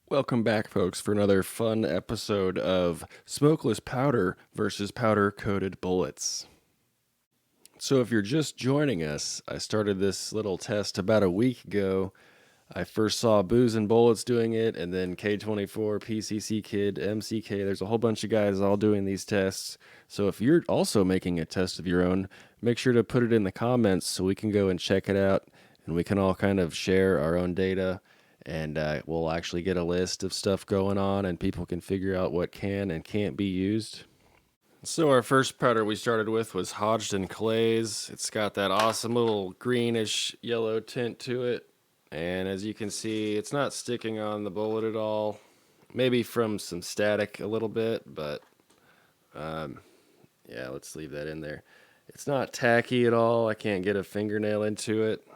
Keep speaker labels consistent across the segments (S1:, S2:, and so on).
S1: Welcome back, folks, for another fun episode of Smokeless Powder versus Powder-Coated Bullets. So if you're just joining us, I started this little test about a week ago. I first saw Booze and Bullets doing it, and then K24, PCC Kid, MCK. There's a whole bunch of guys all doing these tests. So if you're also making a test of your own, make sure to put it in the comments so we can go and check it out, and we can all kind of share our own data. And we'll actually get a list of stuff going on, and people can figure out what can and can't be used. So our first powder we started with was Hodgdon Clays. It's got that awesome little greenish yellow tint to it. And as you can see, it's not sticking on the bullet at all. Maybe from some static a little bit, but yeah, let's leave that in there. It's not tacky at all. I can't get a fingernail into it.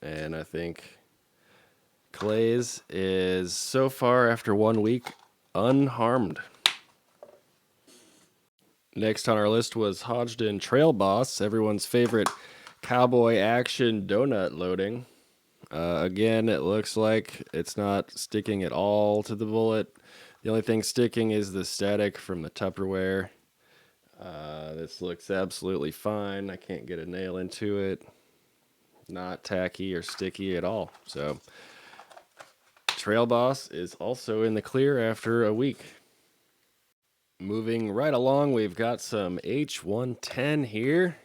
S1: And I think Clays is, so far after 1 week, unharmed. Next on our list was Hodgdon Trailboss, everyone's favorite cowboy action donut loading. Again, it looks like it's not sticking at all to the bullet. The only thing sticking is the static from the Tupperware. This looks absolutely fine. I can't get a nail into it. Not tacky or sticky at all. So, Trailboss is also in the clear after a week. Moving right along, we've got some H110 here.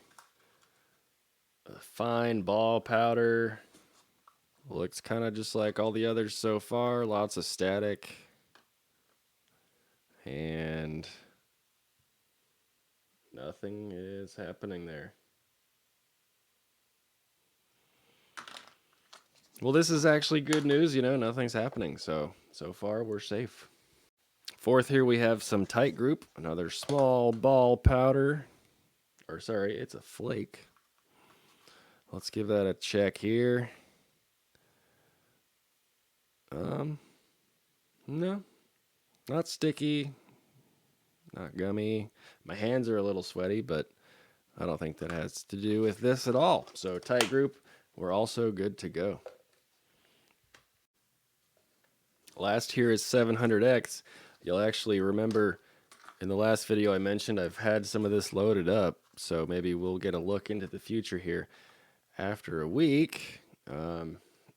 S1: A fine ball powder. Looks kind of just like all the others so far. Lots of static. And nothing is happening there. Well, this is actually good news, nothing's happening. So far we're safe. Fourth here we have some Titegroup, another small ball powder. Or sorry, it's a flake. Let's give that a check here. No, not sticky, not gummy. My hands are a little sweaty, but I don't think that has to do with this at all. So Titegroup, we're also good to go. Last here is 700X. You'll actually remember in the last video I mentioned I've had some of this loaded up, so maybe we'll get a look into the future here. After a week,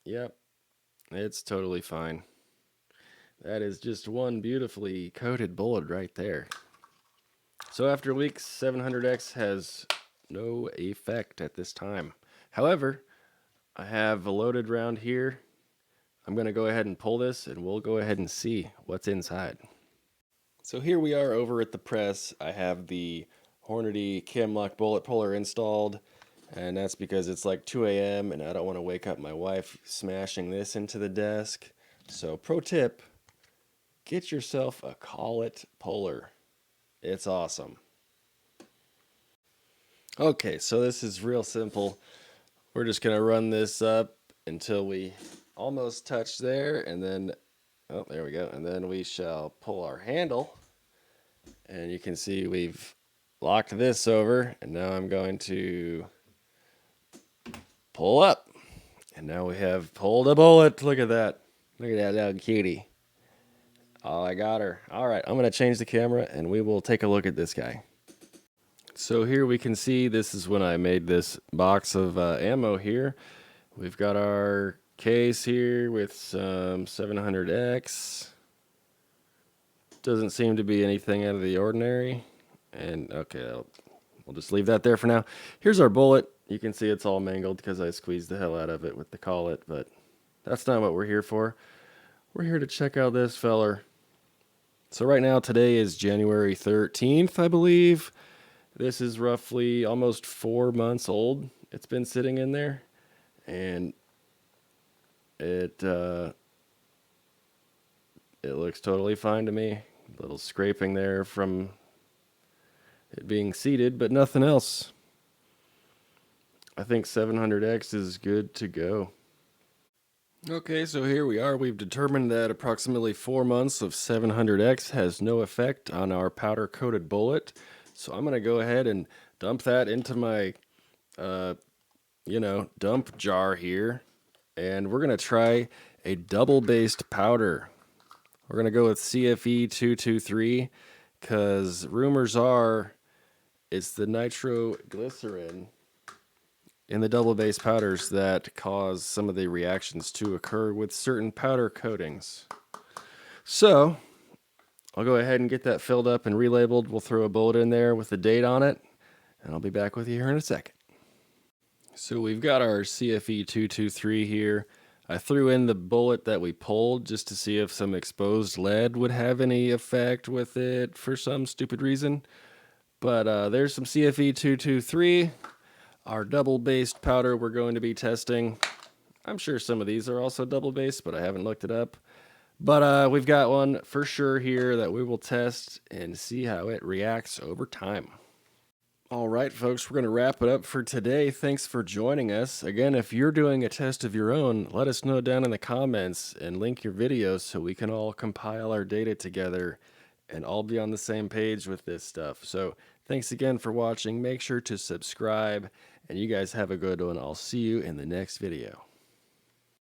S1: yep, it's totally fine. That is just one beautifully coated bullet right there. So after a week, 700X has no effect at this time. However, I have a loaded round here. I'm going to go ahead and pull this, and we'll go ahead and see what's inside. So here we are over at the press. I have the Hornady Camlock bullet puller installed, and that's because it's like 2 a.m. and I don't want to wake up my wife smashing this into the desk. So pro tip, get yourself a collet puller. It's awesome. Okay, so this is real simple. We're just going to run this up until we almost touch there, and then, oh, there we go. And then we shall pull our handle, and you can see we've locked this over, and now I'm going to pull up. And now we have pulled a bullet. Look at that. Look at that little cutie. Oh, I got her. All right, I'm going to change the camera, and we will take a look at this guy. So here we can see this is when I made this box of ammo here. We've got our case here with some 700X. Doesn't seem to be anything out of the ordinary. And okay, we'll just leave that there for now. Here's our bullet. You can see it's all mangled because I squeezed the hell out of it with the collet, but that's not what we're here for. We're here to check out this feller. So right now, today is January 13th, I believe. This is roughly almost 4 months old. It's been sitting in there, and it looks totally fine to me. A little scraping there from it being seated, but nothing else. I think 700X is good to go. Okay, so here we are. We've determined that approximately 4 months of 700X has no effect on our powder-coated bullet. So I'm going to go ahead and dump that into my, dump jar here. And we're going to try a double-based powder. We're going to go with CFE 223 because rumors are it's the nitroglycerin in the double base powders that cause some of the reactions to occur with certain powder coatings. So I'll go ahead and get that filled up and relabeled. We'll throw a bullet in there with the date on it, and I'll be back with you here in a second. So we've got our CFE 223 here. I threw in the bullet that we pulled just to see if some exposed lead would have any effect with it for some stupid reason. But there's some CFE 223, our double-based powder we're going to be testing. I'm sure some of these are also double-based, but I haven't looked it up. But we've got one for sure here that we will test and see how it reacts over time. All right, folks, we're going to wrap it up for today. Thanks for joining us. Again, if you're doing a test of your own, let us know down in the comments and link your videos so we can all compile our data together and all be on the same page with this stuff. So thanks again for watching. Make sure to subscribe, and you guys have a good one. I'll see you in the next video.